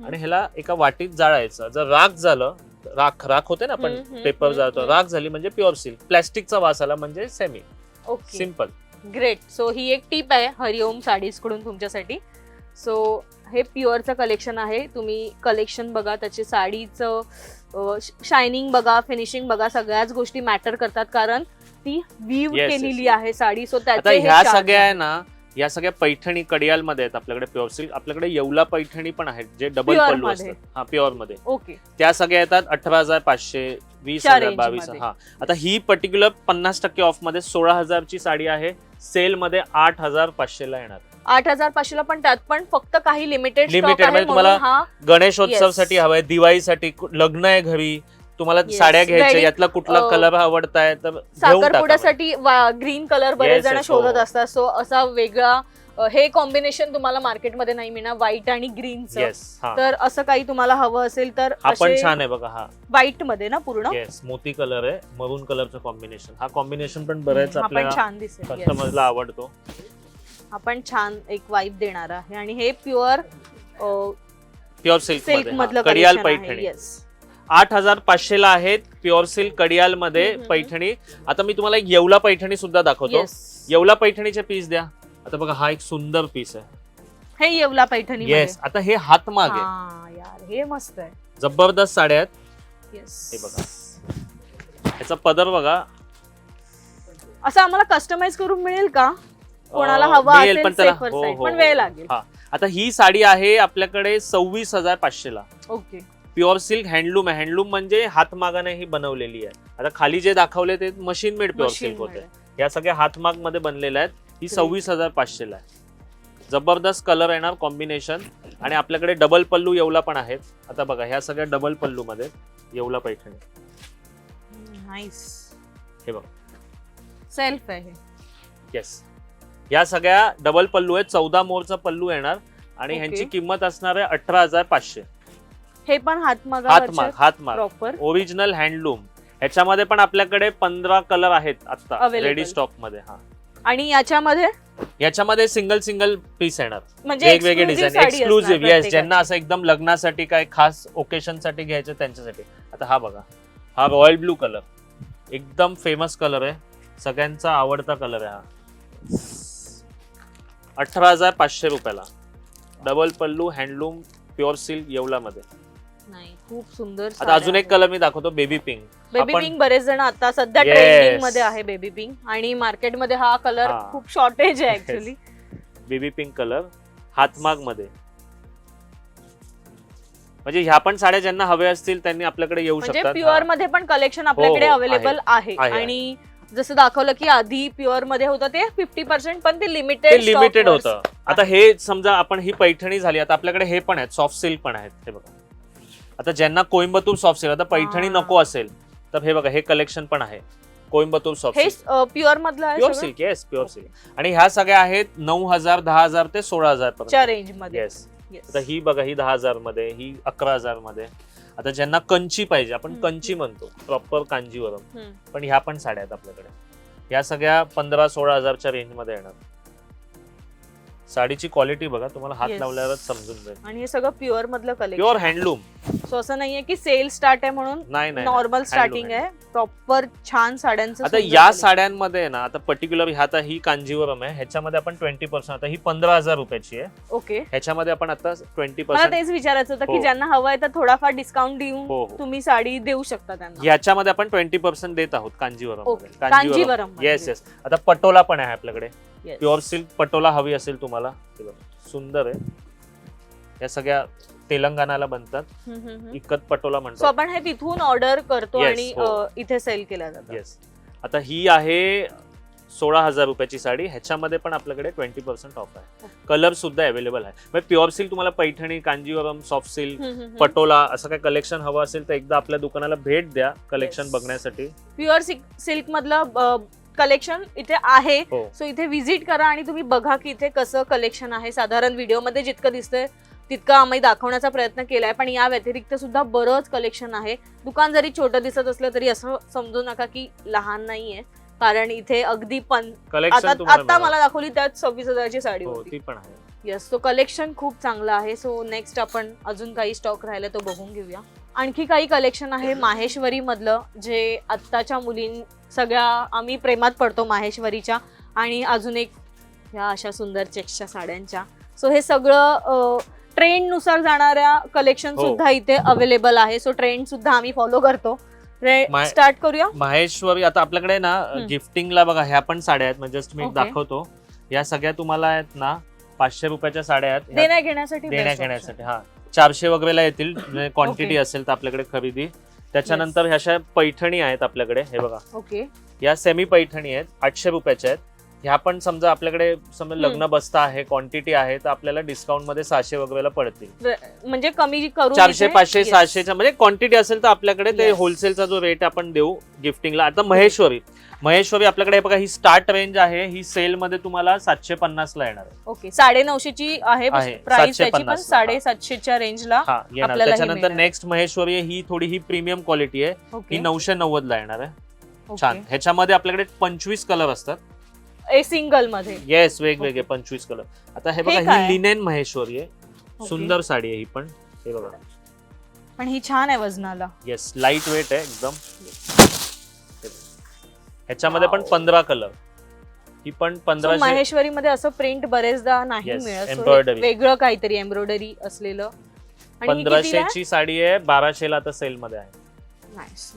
B: आणि ह्याला एका वाटीत जाळायचं. जर राख झालं, राख होते ना आपण पेपर जाळतो, राख झाली म्हणजे प्युअर सिल्क. प्लॅस्टिकचा वास आला म्हणजे semi.
A: Okay,
B: simple.
A: Great. So ही एक टीप आहे हरिओम साडीज कडून तुमच्यासाठी. सो हे प्युअरचं कलेक्शन आहे. तुम्ही कलेक्शन बघा, त्याची साडीचं शायनिंग बघा, फिनिशिंग बघा, सगळ्याच गोष्टी मॅटर करतात कारण ती वीव
B: Yes,
A: केलेली
B: yes.
A: आहे साडी. सो
B: आता
A: त्याचे
B: ह्या सगळ्या आहे ना, या सगळ्या पैठणी कडियाल मध्ये आहेत आपल्याकडे प्युअर सिल्क. आपल्याकडे येवला पैठणी पण आहेत जे डबल
A: Pure
B: पल्लू
A: मध्ये.
B: असतात. हा, प्युअर मध्ये.
A: ओके,
B: त्या सगळ्या येतात 18500, 20000,
A: range
B: 22,000.
A: मध्ये.
B: हा, आता ही पर्टिक्युलर 50% ऑफ मध्ये 16000 ची साडी आहे. सेल मध्ये 8500 ला येणार.
A: 8500 ला, पण त्यात पण फक्त काही लिमिटेड
B: Limited म्हणजे तुम्हाला
A: हा.
B: गणेशोत्सवसाठी हवंय, दिवाळीसाठी, लग्न आहे घरी, तुम्हाला
A: Yes,
B: साड्या घ्यायच्या,
A: very,
B: यातला कुठला कलर आवडताय तर घेऊन टाका.
A: साखरपुड्यासाठी ग्रीन कलर बरेच
B: Yes,
A: जण
B: yes,
A: शोधत
B: हो.
A: असतात. सो असा वेगळा हे कॉम्बिनेशन तुम्हाला मार्केटमध्ये नाही मिळणार, व्हाईट आणि ग्रीनचं.
B: येस, हा,
A: तर असं काही तुम्हाला हवं असेल तर
B: हा पण छान आहे बघा. हा,
A: व्हाईट मध्ये ना पूर्ण.
B: येस, मोती कलर आहे, मरून कलरचं कॉम्बिनेशन. हा कॉम्बिनेशन पण बरेच
A: हा पण
B: आपल्या
A: छान दिसेल. Yes.
B: कस्टमरला आवडतो.
A: हा पण छान एक वाईब देणार आहे आणि हे प्युअर
B: प्युअर सिल्क
A: सिल्क
B: मध्ये,
A: मधलं
B: हा, कडियाल
A: collection आहे.
B: पैठणी.
A: Yes.
B: 8500 ला आहेत प्युअर सिल्क कडियाल मध्ये पैठणी. आता मी तुम्हाला एक येवला पैठणी सुद्धा दाखवतो.
A: Yes.
B: येवला पैठणीचे पीस द्या. आता बघा, हा एक सुंदर पीस आहे.
A: हे येवला पैठणी.
B: येस, आता हे हातमाग आहे.
A: हा यार, हे मस्त आहे.
B: जबरदस्त साड्या आहेत.
A: येस,
B: हे बघा, याचा पदर बघा.
A: असं आम्हाला कस्टमाइज करून मिळेल का? कोणाला हवा
B: मिळेल,
A: असेल
B: पण त्याला
A: safer
B: हो,
A: side,
B: हो,
A: पण
B: हो.
A: वेळ लागेल.
B: हा, आता ही साडी आहे आपल्याकडे 26500 ला.
A: ओके,
B: प्युअर सिल्क हँडलूम आहे. हँडलूम म्हणजे हातमागाने ही बनवलेली आहे. आता खाली जे दाखवले ते machine made pure
A: Machine
B: silk होते.
A: made.
B: या सगळ्या हातमाग मध्ये बनलेल्या आहेत. ही 26500 ला आहे. जबरदस्त कलर येणार कॉम्बिनेशन. आणि आपल्याकडे डबल पल्लू येवला पण आहेत. आता बघा, ह्या सगळ्या डबल पल्लू मध्ये येवला पैठणी.
A: नाईस.
B: हे बघा,
A: सेल्फ आहे.
B: येस, या सगळ्या डबल पल्लू आहेत. 14 मोरचा पल्लू येणार आणि
A: Okay.
B: ह्यांची किंमत असणार आहे 18500.
A: हे पण हातमाग
B: हातमाग
A: प्रॉपर
B: ओरिजिनल हँडलूम. ह्याच्यामध्ये पण आपल्याकडे 15 कलर आहेत आता
A: Available.
B: रेडी स्टॉक मध्ये. हा,
A: आणि याच्यामध्ये
B: सिंगल पीस येणार.
A: म्हणजे
B: वेगवेगळे
A: exclusive
B: डिझाईन,
A: साडी
B: एक्सक्लुझिव्ह.
A: असणार
B: येस,
A: प्रत्येकाची.
B: ज्यांना असं एकदम लग्नासाठी काय खास ओकेशन साठी घ्यायचं त्यांच्यासाठी. आता हा बघा, हा रॉयल ब्लू कलर एकदम फेमस कलर आहे, सगळ्यांचा आवडता कलर आहे. हा 18500 रुपयाला. डबल पल्लू, हँडलूम, प्युअर सिल्क येवला मध्ये.
A: नाही, खूप सुंदर.
B: आता अजून एक कलर मी दाखवतो, बेबी पिंक.
A: बेबी पिंक बरेच जण आता सध्या
B: Yes.
A: ट्रेंडिंग मध्ये आहे बेबी पिंक, आणि मार्केटमध्ये हा कलर
B: हा.
A: खूप शॉर्टेज आहे ऍक्च्युली.
B: बेबी पिंक कलर हातमाग मध्ये. म्हणजे ह्या पण साड्या ज्यांना हवे असतील त्यांनी आपल्याकडे येऊ
A: म्हणजे
B: शकतात.
A: प्युअर मध्ये पण कलेक्शन आपल्याकडे
B: हो,
A: अवेलेबल आहे.
B: आहे.
A: आणि जसं दाखवलं की आधी प्युअर मध्ये होतं ते 50%, पण ते लिमिटेड
B: होतं. आता हे समजा आपण ही पैठणी झाली, आता आपल्याकडे हे पण आहेत, सॉफ्ट सिल्क पण आहेत. हे बघा, आता ज्यांना कोइंबतूर सॉफ्ट सिल्क, आता पैठणी नको असेल तर हे बघा, हे कलेक्शन पण आहे कोइंबतूर सॉफ्ट
A: हे
B: सिल्क.
A: प्युअर मधलं आहे
B: pure silk, yes pure silk. आणि ह्या सगळ्या आहेत 9,000, 10,000 ते 16,000 पर्यंत
A: रेंज मध्ये.
B: येस. आता ही बघा, ही 10,000 मध्ये, ही 11,000 मध्ये. आता ज्यांना कंची पाहिजे, आपण कंची म्हणतो, प्रॉपर कांजीवरम, पण ह्या पण साड्या आहेत आपल्याकडे. या सगळ्या 15-16,000च्या रेंज मध्ये येणार. साडीची क्वालिटी बघा, तुम्हाला हात लावल्यावरच समजून जाईल.
A: आणि हे सगळं प्युअर मधलं कलेक्शन,
B: प्युअर हँडलूम.
A: सो असं नाहीये की सेल स्टार्ट आहे म्हणून
B: नाही,
A: नॉर्मल स्टार्टिंग आहे, प्रॉपर छान साड्यांचं.
B: आता या साड्यांमध्ये ना, आता पर्टिक्युलर आता ही कांजीवरम आहे, ह्याच्यामध्ये आपण 20%, आता ही 15,000 रुपयाची आहे.
A: ओके,
B: ह्याच्यामध्ये आपण आता 20%.
A: मला तेच विचारायचं होतं की ज्यांना हवं आहे तर थोडाफार डिस्काउंट देऊन तुम्ही साडी देऊ शकता त्यांना.
B: याच्यामध्ये आपण 20% देत आहोत कांजीवरम.
A: Kanjeevaram,
B: yes yes. आता पटोला पण आहे आपल्याकडे, प्युअर सिल्क पटोला हवी असेल तुम्हाला, सुंदर आहे. या सगळ्या तेलंगणाला बनतात, इकत पटोला म्हणतो.
A: आपण हे तिथून ऑर्डर करतो आणि इथे सेल केला जातो.
B: येस. आता ही आहे 16,000 रुपयाची साडी, ह्याच्यामध्ये पण आपल्याकडे 20% ऑफ आहे. कलर सुद्धा अवेलेबल आहे. म्हणजे प्युअर सिल्क तुम्हाला पैठणी, कांजीवरम, सॉफ्ट सिल्क, पटोला असं काय कलेक्शन हवं असेल तर एकदा आपल्या दुकानाला भेट द्या कलेक्शन बघण्यासाठी.
A: प्युअर सिल्क मधलं कलेक्शन इथे आहे, सो इथे व्हिजिट करा आणि तुम्ही बघा की इथे कसं कलेक्शन आहे. साधारण व्हिडिओ मध्ये जितकं दिसतंय तितकं आम्ही दाखवण्याचा प्रयत्न केलाय, पण या व्यतिरिक्त सुद्धा बरंच कलेक्शन आहे. दुकान जरी छोटं दिसत असलं तरी असं समजू नका की लहान नाहीये, कारण इथे अगदी आता मला दाखवली त्यात 26,000ची साडी होती.
B: पण आहे.
A: येस, तो कलेक्शन खूप चांगला आहे. सो नेक्स्ट आपण अजून काही स्टॉक राहिला तो बघून घेऊया. आणखी काही कलेक्शन आहे माहेश्वरी मधलं, जे आत्ताच्या मुलीं सगळ्या आम्ही प्रेमात पडतो माहेश्वरीच्या. आणि अजून एक ह्या अशा सुंदर चेक्सच्या साड्यांच्या. सो हे सगळं ट्रेंड नुसार जाणाऱ्या कलेक्शन सुद्धा इथे अवेलेबल आहे. सो ट्रेंड सुद्धा आम्ही फॉलो करतो. स्टार्ट करूया.
B: माहेश्वरी आता आपल्याकडे ना गिफ्टिंगला बघा, ह्या पण साड्या आहेत, म्हणजे जस्ट मी दाखवतो. या सगळ्या तुम्हाला आहेत ना 500 रुपयाच्या साड्या आहेत, देण्या घेण्यासाठी. हा, 400 वगैरेला येतील क्वांटिटी असेल तर आपल्याकडे खरेदी. त्याच्यानंतर ह्या पैठणी आहेत आपल्याकडे, हे बघा.
A: ओके,
B: या सेमी पैठणी आहेत, 800 रुपयाच्या आहेत. ह्या पण समजा आपल्याकडे समजा लग्न बसता आहे, क्वांटिटी आहे, तर आपल्याला डिस्काउंट मध्ये 600 वगैरेला पडतील.
A: म्हणजे कमी करून
B: 400, 500, 600च्या म्हणजे क्वांटिटी असेल तर आपल्याकडे ते होलसेलचा जो रेट आपण देऊ गिफ्टिंगला. आता महेश्वरी आपल्याकडे बघा, ही स्टार्ट रेंज आहे, ही सेल मध्ये तुम्हाला 750 ला येणार आहे.
A: ओके, 950ची आहे प्राइस त्याची, पण 750च्या रेंजला
B: येणार. त्याच्यानंतर नेक्स्ट महेश्वरी ही थोडी ही प्रीमियम क्वालिटी आहे, ही 990 ला येणार आहे. छान. ह्याच्यामध्ये आपल्याकडे 25 कलर असतात
A: सिंगल मध्ये.
B: येस, वेगवेगळे 25 कलर. आता हे बघा, ही लिनेन महेश्वरी आहे, सुंदर साडी आहे ही पण. हे बघा,
A: पण ही छान आहे वजनाला.
B: येस, लाईट वेट आहे एकदम. ह्याच्यामध्ये पण 15 कलर. ही पण 1500.
A: महेश्वरी मध्ये असं प्रिंट बरेचदा नाही मिळत, वेगळं काहीतरी एम्ब्रॉयडरी असलेलं.
B: 1500ची साडी आहे, 1200ला आता सेल मध्ये आहे.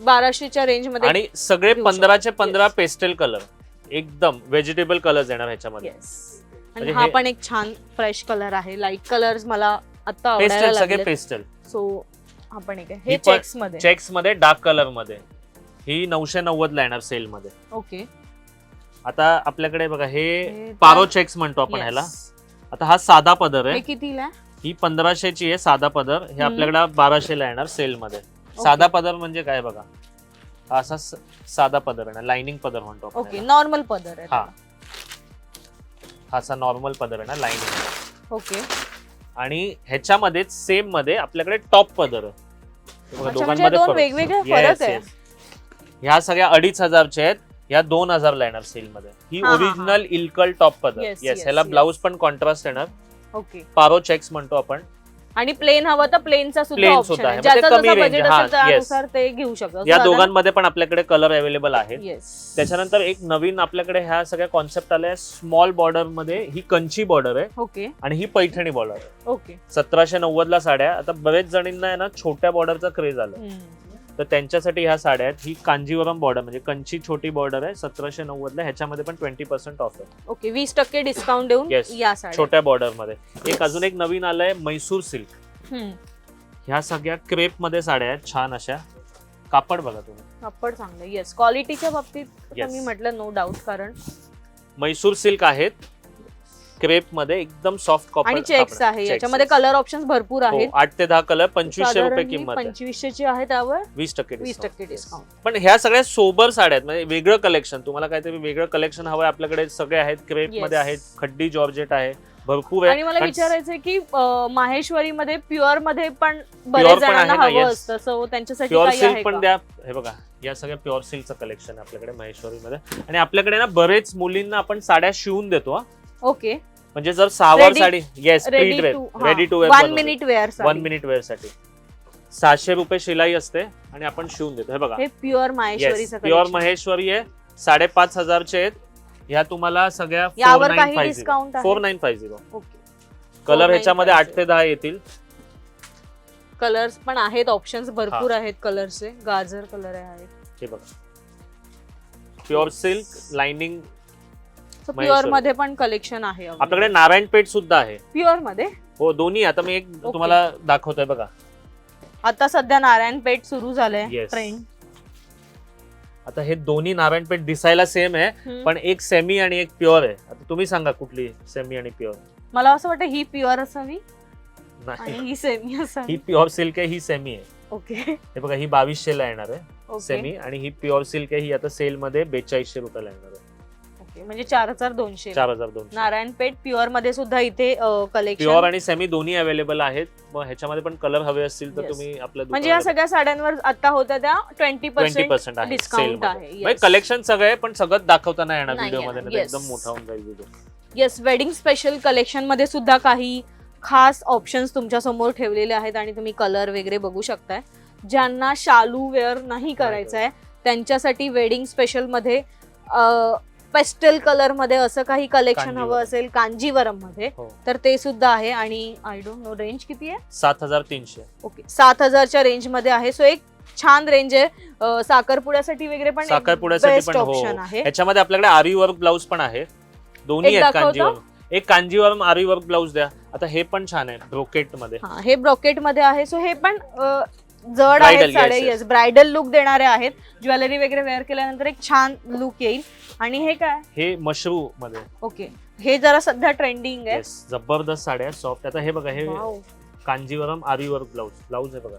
A: 1200च्या रेंज मध्ये.
B: आणि सगळे 15चे 15 पेस्टल कलर, एकदम व्हेजिटेबल कलर्स येणार ह्याच्यामध्ये.
A: आणि हा पण एक छान फ्रेश कलर आहे. लाईट कलर्स मला आता आवडायला लागले,
B: सगळे पेस्टल.
A: सो हा पण एक आहे, हे चेक्स मध्ये
B: डार्क कलर मध्ये. ही 990 ला येणार सेल मध्ये.
A: ओके,
B: आता आपल्याकडे बघा, हे पारो चेक्स म्हणतो आपण ह्याला. आता हा साधा पदर आहे,
A: कितीला?
B: ही 1500ची आहे साधा पदर. हे आपल्याकडे 1200 ला येणार सेल मध्ये. साधा पदर म्हणजे काय बघा, असा साधा पदर आहे ना, लाइनिंग पदर म्हणतो.
A: ओके, नॉर्मल पदर आहे.
B: हा, असा नॉर्मल पदर आहे ना, लाइनिंग.
A: ओके,
B: आणि ह्याच्यामध्ये सेम मध्ये आपल्याकडे टॉप पदर आहे.
A: दोन वेगवेगळे फरक आहे.
B: ह्या सगळ्या 2500च्या आहेत, ह्या 2000 ला येणार सेल मध्ये. ही ओरिजिनल इल्कल टॉप पदर. येस, ह्याला ब्लाउज पण कॉन्ट्रास्ट येणार.
A: ओके,
B: पारो चेक्स म्हणतो आपण.
A: आणि प्लेन हवं तर प्लेनचा सुद्धा ऑप्शन आहे, ज्याचं जसं बजेट असेल त्यानुसार ते घेऊ शकतो.
B: या दोघांमध्ये पण आपल्याकडे कलर अवेलेबल आहेत. त्याच्यानंतर एक नवीन आपल्याकडे ह्या सगळ्या कॉन्सेप्ट आल्या, स्मॉल बॉर्डर मध्ये. ही कंची बॉर्डर आहे.
A: ओके,
B: आणि ही पैठणी बॉर्डर आहे.
A: ओके,
B: 1790 ला साड्या. आता बरेच जणींना आहे ना छोट्या बॉर्डरचा क्रेज आला, तर त्यांच्यासाठी ह्या साड्या आहेत. ही कांजीवरम बॉर्डर म्हणजे कंची छोटी बॉर्डर आहे, 1790 ला. ह्याच्यामध्ये पण 20% ऑफ आहे.
A: ओके, 20% डिस्काउंट देऊन या साड्या
B: छोट्या बॉर्डर मध्ये. एक अजून एक नवीन आलंय, मैसूर सिल्क. ह्या सगळ्या क्रेप मध्ये साड्या आहेत, छान अशा कापड बघा तुम्ही,
A: कापड चांगलं. येस, क्वालिटीच्या बाबतीत तर
B: Yes.
A: मी म्हटलं नो डाऊट, कारण
B: मैसूर सिल्क आहेत, क्रेप मध्ये एकदम सॉफ्ट कॉपर
A: आणि चेक्स आहे. याच्यामध्ये कलर ऑप्शन्स भरपूर आहेत.
B: 8 ते 10 कलर, 2500 रुपये
A: साधारण ही
B: किंमत आहे.
A: 2500 ची आहे, त्यावर
B: 20%
A: 20% डिस्काउंट.
B: पण ह्या सगळ्या सोबर साड्या आहेत, म्हणजे वेगळं कलेक्शन. तुम्हाला काहीतरी वेगळं कलेक्शन हवंय, आपल्याकडे सगळे आहेत. Crepe
A: Yes.
B: मध्ये आहेत, खड्डी जॉर्जेट आहे, भरपूर आहे.
A: आणि मला
B: आणि
A: विचारायचंय की माहेश्वरी मध्ये प्युअर मध्ये पण
B: Pure
A: बरेच
B: पण आहे
A: जणांना
B: ना,
A: हवं
B: yes.
A: असतं, सो त्यांच्यासाठी
B: प्युअर
A: काही आहे
B: सिल्क पण
A: का?
B: द्या. हे बघा, या सगळ्या प्युअर सिल्कचं कलेक्शन आहे आपल्याकडे महेश्वरीमध्ये. आणि आपल्याकडे ना बरेच मुलींना आपण साड्या शिवून देतो.
A: ओके,
B: म्हणजे जर सहावार
A: Ready-
B: sari, yes,
A: ready
B: ready to
A: 1 minute wear
B: 1 minute wear साठी 600 रुपये शिलाई असते आणि आपण शिवून देतो. हे बघा,
A: हे प्युअर माहेश्वरीचं
B: प्युअर
A: collection.
B: महेश्वरी आहे. 5,500 चे आहेत. ह्या तुम्हाला सगळ्या
A: यावर काही डिस्काउंट आहे?
B: 4950.
A: ओके,
B: कलर ह्याच्यामध्ये 8 ते 10 येतील.
A: कलर्स पण आहेत, ऑप्शन्स भरपूर आहेत कलरचे. गाजर कलर आहे.
B: हे बघा, pure silk lining.
A: Pure
B: Maheshwari.
A: मध्ये पण कलेक्शन आहे
B: आपल्याकडे नारायण पेठ सुद्धा आहे.
A: प्युअर मध्ये.
B: हो, दोन्ही. आता मी एक तुम्हाला दाखवतोय बघा.
A: आता सध्या नारायणपेठ सुरू झालंय
B: Yes.
A: ट्रेंड.
B: आता हे दोन्ही नारायण पेठ दिसायला सेम आहे, पण एक सेमी आणि एक प्युअर आहे. आता तुम्ही सांगा कुठली सेमी आणि प्युअर.
A: मला असं वाटतं ही प्युअर असावी आणि
B: नाही,
A: ही सेमी असावी.
B: ही प्युअर सिल्क आहे, ही सेमी आहे.
A: ओके
B: हे बघा, ही 2200 ला येणार आहे
A: ओके
B: सेमी, आणि ही प्युअर सिल्क आहे, ही आता सेल मध्ये 4200 रुपयाला येणार आहे.
A: ओके, म्हणजे 4200.
B: 4200.
A: नारायणपेठ प्युअर मध्ये सुद्धा इथे कलेक्शन.
B: प्युअर आणि सेमी दोन्ही अवेलेबल आहेत. मग ह्याच्यामध्ये पण कलर हवे असतील तर
A: Yes.
B: तुम्ही आपल्या
A: म्हणजे या सगळ्या साड्यांवर आता होत्या त्या 20%
B: 20% आहे
A: डिस्काउंट
B: सेल
A: आहे.
B: मध्ये. कलेक्शन सगळं आहे, पण सगळं दाखवता नाही येणार
A: नाही
B: व्हिडिओ मध्ये,
A: येणार.
B: नाही तर
A: Yes.
B: एकदम मोठा होऊन जाईल video.
A: Yes, wedding special collection मध्ये सुद्धा काही खास ऑप्शन्स तुमच्या समोर ठेवलेले आहेत आणि तुम्ही कलर वगैरे बघू शकताय. ज्यांना शालू वेअर नाही करायचं आहे त्यांच्यासाठी वेडिंग स्पेशल मध्ये पेस्टल कलर मध्ये असं काही कलेक्शन हवं
B: कांजीवरम.
A: असेल कांजीवरम मध्ये,
B: हो.
A: तर ते सुद्धा आहे. आणि आय डोंट नो रेंज किती आहे.
B: 7300.
A: ओके, 7000च्या रेंज मध्ये आहे. सो एक छान रेंज आहे. साखरपुड्यासाठी वगैरे पण
B: साखरपुड्यासाठी
A: बेस्ट
B: पण हो.
A: ऑप्शन आहे.
B: ह्याच्यामध्ये आपल्याकडे आरी वर्क ब्लाऊज पण आहे. दोन्ही
A: एक
B: आहेत
A: दाखवता?
B: कांजीवरम. एक कांजीवरम आरी वर्क ब्लाऊज द्या. आता हे पण छान आहे ब्रोकेट मध्ये.
A: हा, हे ब्रॉकेट मध्ये आहे. सो हे पण जड
B: Bridal,
A: आहेत
B: yes,
A: साडे.
B: yes.
A: येस, ब्रायडल लुक देणारे आहेत. ज्वेलरी वगैरे वेअर केल्यानंतर एक छान लुक येईल. आणि हे काय?
B: हे मशरू मध्ये.
A: ओके, हे जरा सध्या ट्रेंडिंग आहे.
B: येस, जबरदस्त साड्या सॉफ्ट. आता हे बघा, हे
A: Wow.
B: कांजीवरम आरी वर्क ब्लाऊज आहे बघा.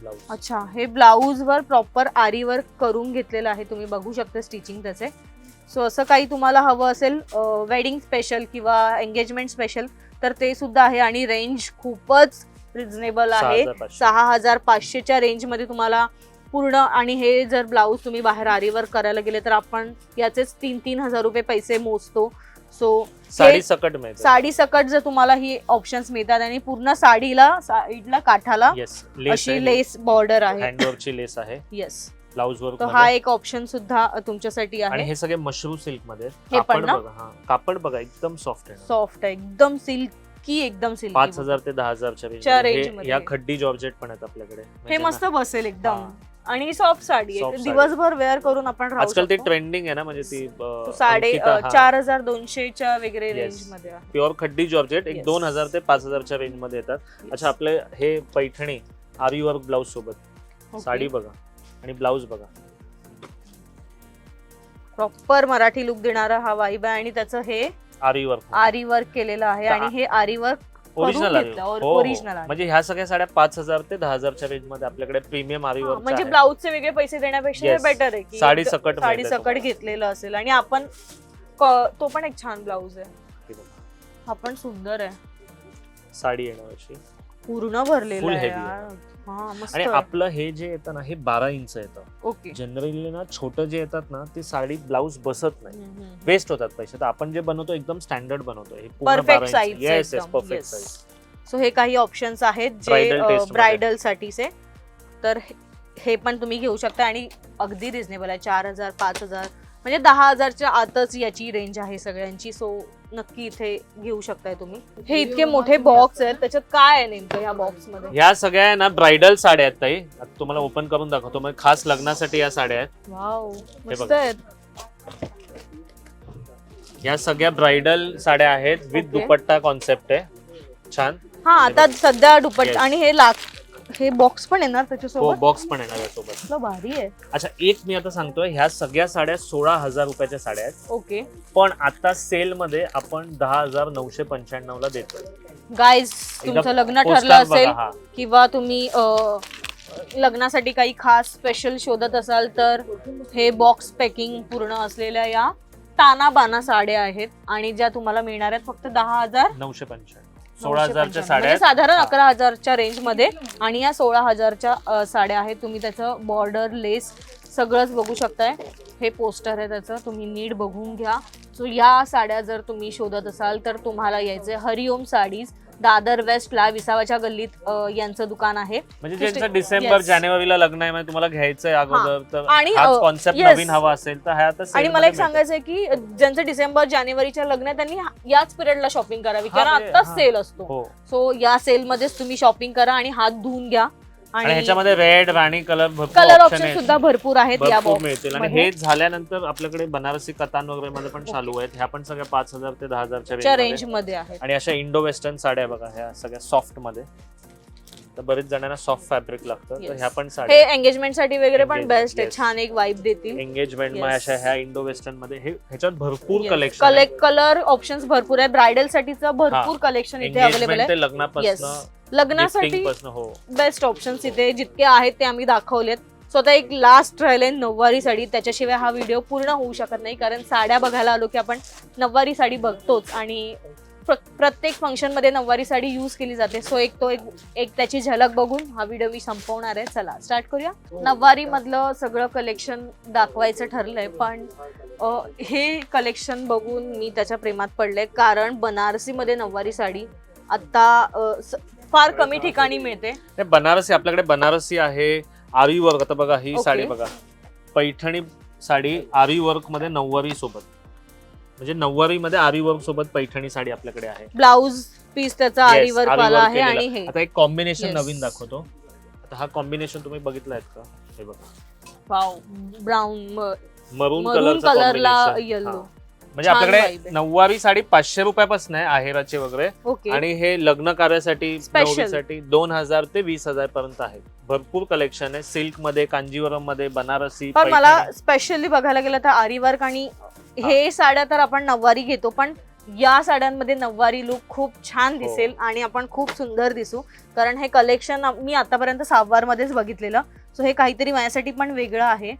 B: ब्लाऊज.
A: अच्छा, हे ब्लाऊज वर प्रॉपर आरी वर्क करून घेतलेलं आहे. तुम्ही बघू शकता स्टिचिंग त्याचे. सो असं काही तुम्हाला हवं असेल वेडिंग स्पेशल किंवा एंगेजमेंट स्पेशल, तर ते सुद्धा आहे. आणि रेंज खूपच रिझनेबल आहे.
B: 6500.
A: 6500च्या रेंज मध्ये तुम्हाला पूर्ण. आणि हे जर ब्लाऊज तुम्ही बाहेर आरी वर्क करायला गेले तर आपण याचेच 3,000 रुपये पैसे मोजतो. सो
B: साडी सकट मिळते.
A: साडी सकट जर तुम्हाला ही ऑप्शन्स मिळतात आणि पूर्ण साडीला साईडला काठाला
B: येस,
A: अशी लेस बॉर्डर आहे.
B: हँडवर्कची लेस आहे
A: येस,
B: ब्लाऊज वर्क
A: तर हा एक ऑप्शन सुद्धा तुमच्यासाठी
B: आणि
A: आहे.
B: हे सगळे मशरू सिल्क मध्ये.
A: हे पण
B: कापड
A: ना?
B: बघा, हा कापड बघा, एकदम सॉफ्ट आहे.
A: सॉफ्ट आहे, एकदम सिल्की, एकदम सिल्की.
B: 5000 ते 10000च्या
A: च्या
B: रेंज
A: range
B: मध्ये.
A: मध्ये.
B: या खड्डी जॉर्जेट पण आहेत आपल्याकडे.
A: हे
B: म्हणजे
A: मस्त बसेल एकदम.
B: हा.
A: आणि सॉफ्ट साडी
B: Soft
A: आहे,
B: साडी.
A: दिवसभर वेअर करून आपण राहू
B: आजकाल ते
A: शकतो.
B: ट्रेंडिंग आहे ना, म्हणजे ती
A: 4200च्या वगैरे
B: Yes.
A: रेंज मध्ये आहे.
B: प्युअर खड्डी जॉर्जेट एक
A: Yes.
B: 2000 ते 5000च्या रेंज मध्ये येतात. अच्छा, आपले हे पैठणी आरी वर्क ब्लाऊज सोबत.
A: Okay.
B: साडी बघा आणि ब्लाऊज बघा.
A: प्रॉपर मराठी लुक देणारा हा वाईब आहे. आणि त्याचं हे
B: आरी वर्क
A: आरी वर्क केलेलं आहे. आणि हे आरी वर्क
B: ओरिजिनल आहे.
A: घेतलं,
B: हो,
A: original आहे.
B: म्हणजे ह्या सगळ्या साड्या 5000 ते 10000च्या रेंज मध्ये आपल्याकडे प्रीमियम आरी वर्क.
A: म्हणजे ब्लाऊजचे वेगळे पैसे देण्यापेक्षा हे
B: Yes.
A: बेटर आहे की
B: साडी सकट
A: साडी
B: मिळते
A: सकट
B: तुम्हाला.
A: घेतलेलं असेल. आणि आपण तो पण एक छान ब्लाऊज आहे. हा पण सुंदर आहे,
B: साडी येणार अशी.
A: पूर्ण भरलेलं
B: Full
A: आहे
B: heavy
A: यार. हा, मस्त
B: आणि
A: आहे.
B: आपलं हे जे येतं ना, हे 12 इंच येतं.
A: ओके.
B: जनरली ना छोटं जे येतात ना, ते साडी ब्लाऊज बसत नाही,
A: हम्म, हम्म.
B: वेस्ट होतात पैसे. तर आपण जे बनवतो एकदम स्टँडर्ड बनवतो. हे
A: Perfect size
B: येस येस,
A: एकदम.
B: Perfect
A: Yes.
B: साईज.
A: सो हे काही ऑप्शन्स आहेत जे
B: Bridal taste मध्ये.
A: ब्रायडल साठीचे. तर हे पण तुम्ही घेऊ शकता आणि अगदी रिझनेबल आहे. 4000 5000 म्हणजे 10,000च्या आतच याची रेंज आहे सगळ्यांची. सो नक्की इथे घेऊ शकताय तुम्ही. हे इतके मोठे बॉक्स आहेत, त्याच्यात काय आहे नेमकं या बॉक्स मध्ये?
B: ह्या सगळ्या ना ब्रायडल साड्या आहेत ताई. आता तुम्हाला ओपन करून दाखवतो. म्हणजे खास लग्नासाठी या साड्या आहेत.
A: वाव, मस्त
B: बघा.
A: आहेत.
B: ह्या सगळ्या ब्रायडल साड्या आहेत विथ
A: Okay.
B: दुपट्टा कॉन्सेप्ट आहे. छान.
A: हा, आता सध्या दुपट्टा.
B: Yes.
A: आणि हे हे बॉक्स पण येणार
B: हो
A: त्याच्यासोबत.
B: बॉक्स पण येणार यासोबत.
A: कसलं भारी आहे.
B: अच्छा एक मी आता सांगतोय, ह्या सगळ्या साड्या 16,000 रुपयाच्या साड्या आहेत.
A: ओके
B: पण आता सेल मध्ये आपण 10,995 ला देतोय.
A: गाईज,
B: एकदा
A: तुमचं लग्न
B: postcard
A: ठरलं असेल
B: बघा, हा.
A: किंवा तुम्ही लग्नासाठी काही खास स्पेशल शोधत असाल तर हे बॉक्स पॅकिंग पूर्ण असलेल्या या ताना बाना साड्या आहेत आणि ज्या तुम्हाला मिळणार आहेत फक्त
B: 10,995. 16,000च्या साड्या
A: म्हणजे
B: आहेत.
A: साधारण
B: हा.
A: 11,000च्या रेंज मध्ये आणि या 16,000च्या साड्या आहेत. तुम्ही त्याचं बॉर्डर लेस सगळंच बघू शकताय. हे पोस्टर आहे त्याचं, तुम्ही नीट बघून घ्या. सो या साड्या जर तुम्ही शोधत असाल तर तुम्हाला यायचंय हरिओम साडीज, दादर वेस्टला विसावाच्या गल्लीत यांचं दुकान आहे.
B: म्हणजे ज्यांचं डिसेंबर जानेवारीला लग्न आहे, म्हणजे तुम्हाला घ्यायचंय अगोदर, तर
A: आणि,
B: हाच कॉन्सेप्ट
A: yes.
B: नवीन हवा असेल तर हा आता sale
A: आणि मला
B: मध्ये
A: एक सांगायचंय की ज्यांचं डिसेंबर जानेवारीच्या लग्न आहे त्यांनी याच पिरियडला शॉपिंग करावी, कारण
B: म्हणजे,
A: आताच
B: हा.
A: सेल असतो.
B: हो.
A: सो या सेल मध्येच तुम्ही शॉपिंग करा आणि हात धुवून घ्या.
B: आणि ह्याच्यामध्ये रेड, राणी कलर
A: कलर ऑप्शन सुद्धा भरपूर आहेत या
B: भरपूर
A: बॉक्स
B: मिळतील. आणि हे झाल्यानंतर आपल्याकडे बनारसी कतान वगैरे मध्ये पण चालू आहेत. ह्या पण सगळ्या 5,000 ते 10,000च्या
A: रेंज मध्ये आहेत.
B: आणि अशा इंडो वेस्टर्न साड्या बघा, ह्या सगळ्या सॉफ्ट मध्ये. तर बरेच जणांना सॉफ्ट फॅब्रिक लागतं, तर ह्या पण
A: हे
B: साड्या
A: एंगेजमेंट साठी वगैरे पण
B: Engagement,
A: बेस्ट आहे.
B: yes.
A: छान एक वाईब देतील.
B: Engagement
A: Yes.
B: मध्ये अशा ह्या इंडो वेस्टर्न मध्ये ह्याच्यात भरपूर कलेक्शन,
A: कलर ऑप्शन्स भरपूर आहे. ब्रायडल साठीचं भरपूर कलेक्शन इथे अवेलेबल
B: एंगेजमेंट
A: आहे.
B: ते लग्नापासून
A: लग्नासाठी
B: हो
A: बेस्ट ऑप्शन्स इथे जितके आहेत ते आम्ही दाखवलेत. स्वतः एक लास्ट राहिले नऊवारी साडी, त्याच्याशिवाय हा व्हिडिओ पूर्ण होऊ शकत नाही. कारण साड्या बघायला आलो की आपण नऊवारी साडी बघतोच आणि प्रत्येक फंक्शन मध्ये नऊवारी साडी यूज केली जाते. सो एक त्याची झलक बघून हा व्हिडिओ मी संपवणार आहे. चला स्टार्ट करूया. नऊवारी मधलं सगळं कलेक्शन दाखवायचं ठरलंय, पण हे कलेक्शन बघून मी त्याच्या प्रेमात पडले. कारण बनारसी मध्ये नऊवारी साडी आता फार कमी ठिकाणी मिळते.
B: बनारसी आपल्याकडे बनारसी आहे, आरी वर्क. आता बघा ही
A: Okay.
B: साडी बघा, पैठणी साडी आरी वर्क मध्ये नऊवारी सोबत, म्हणजे नऊवारी मध्ये आरी वर्क सोबत पैठणी साडी आपल्याकडे आहे.
A: ब्लाउज पीस त्याचा
B: Yes,
A: आरी वर्क
B: आरी
A: वाला
B: work
A: आहे.
B: केलेला.
A: आणि हे
B: आता एक कॉम्बिनेशन
A: Yes.
B: नवीन दाखवतो. आता हा कॉम्बिनेशन तुम्ही बघितलाय का? हे बघा,
A: वाव, ब्राऊन
B: मरून
A: कलरला येलो.
B: म्हणजे
A: छान vibe
B: आपल्याकडे
A: आहे.
B: नऊवारी साडी 500 रुपयापासून आहे, आहेराचे वगैरे.
A: ओके.
B: आणि हे लग्न कार्यासाठी
A: Special.
B: नवरीसाठी 2,000 ते 20,000 पर्यंत आहे. भरपूर कलेक्शन आहे, सिल्क मध्ये, कांजीवरम मध्ये, बनारसी,
A: पण मला
B: पैठणी.
A: स्पेशली बघायला गेलं तर आरी वर्क आणि हे साड्या तर आपण नऊवारी घेतो, पण या साड्यांमध्ये नऊवारी लुक खूप छान दिसेल आणि आपण खूप सुंदर दिसू. कारण हे कलेक्शन मी आतापर्यंत सहावार मध्येच बघितलेलं. सो हे काहीतरी माझ्यासाठी पण वेगळं आहे.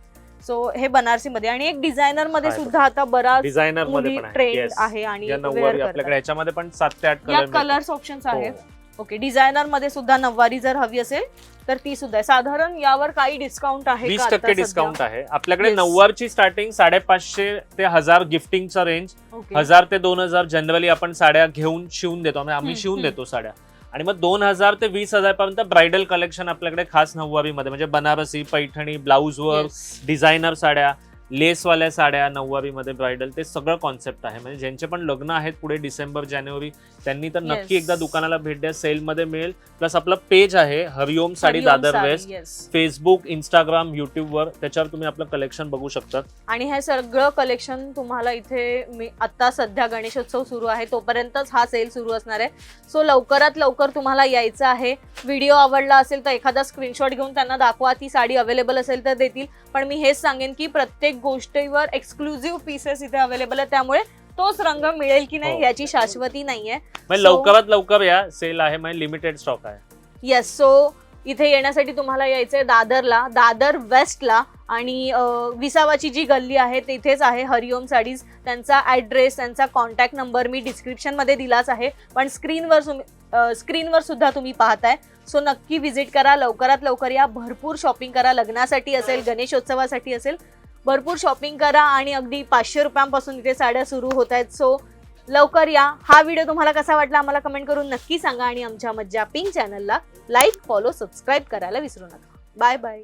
A: सो हे बनारसी मध्ये आणि एक डिझायनर मध्ये
B: आहे.
A: सुद्धा आता बराच
B: डिझायनर मध्ये पण आहे.
A: Trend
B: Yes.
A: आहे आणि
B: या
A: wear
B: नऊवारी
A: करतात.
B: आपल्याकडे याच्यामध्ये पण 7 ते 8
A: या
B: कलर
A: कलर्स ऑप्शन्स आहेत. ओके, डिझायनर मध्ये सुद्धा नऊवारी जर हवी असेल तर ती सुद्धा आहे. साधारण यावर काही डिस्काउंट आहे का
B: 20%
A: आता सध्या?
B: डिस्काउंट आहे आपल्याकडे.
A: Yes.
B: नऊवारची स्टार्टिंग 550 ते 1000 गिफ्टिंगचा रेंज,
A: ओके.
B: 1000 ते 2000 जनरली आपण साड्या घेऊन शिवून देतो, आम्ही
A: हम्म,
B: शिवून
A: हम्म.
B: देतो साड्या. आणि मग 2000 ते 20,000 पर्यंत ब्रायडल कलेक्शन आपल्याकडे खास नऊवारी मध्ये, म्हणजे Banarasi, Paithani, blouse work,
A: Yes.
B: Designer साड्या, लेसवाल्या साड्या नऊवारी मध्ये ब्रायडल, ते सगळं कॉन्सेप्ट आहे. म्हणजे ज्यांचे पण लग्न आहेत पुढे डिसेंबर जानेवारी, त्यांनी तर नक्की
A: Yes.
B: एकदा दुकानाला भेट द्या. सेल मध्ये मिळेल. प्लस आपलं पेज आहे Hariom sari
A: Hariom
B: Dadar
A: sari,
B: west,
A: yes.
B: Facebook, Instagram, YouTube वर, त्याच्यावर तुम्ही आपलं कलेक्शन बघू शकता.
A: आणि हे सगळं कलेक्शन तुम्हाला इथे आता सध्या गणेशोत्सव सुरू आहे तोपर्यंतच हा सेल सुरू असणार आहे. सो लवकरात लवकर तुम्हाला यायचं आहे. व्हिडिओ आवडला असेल तर एखादा स्क्रीनशॉट घेऊन त्यांना दाखवा. ती साडी अवेलेबल असेल तर देतील. पण मी हेच सांगेन की प्रत्येक गोष्टीवर एक्सक्लुझिव्ह पीसेस इथे अवेलेबल आहे, त्यामुळे तोच रंग मिळेल की नाही
B: हो.
A: याची शाश्वती नाहीये.
B: म्हणजे
A: So-
B: लवकरात लवकर या, सेल आहे, म्हणजे लिमिटेड स्टॉक आहे.
A: येस. सो इथे येण्यासाठी तुम्हाला यायचंय दादरला, दादर वेस्टला. आणि विसावाची जी गल्ली आहे तिथेच आहे हरिओम साडीज. त्यांचा ऍड्रेस, त्यांचा कॉन्टॅक्ट नंबर मी डिस्क्रिप्शन मध्ये दिलाच आहे, पण स्क्रीनवर सुद्धा तुम्ही पाहताय. सो नक्की व्हिजिट करा, लवकरात लवकर या, भरपूर शॉपिंग करा. लग्नासाठी असेल, गणेशोत्सवासाठी असेल, भरपूर शॉपिंग करा. आणि अगदी 500 रुपयांपासून इथे साड्या सुरू होत आहेत. सो लवकर या. हा व्हिडिओ तुम्हाला कसा वाटला आम्हाला कमेंट करून नक्की सांगा आणि आमच्या मज्जा पिंक चॅनलला लाईक, फॉलो, सबस्क्राईब करायला विसरू नका. Bye bye.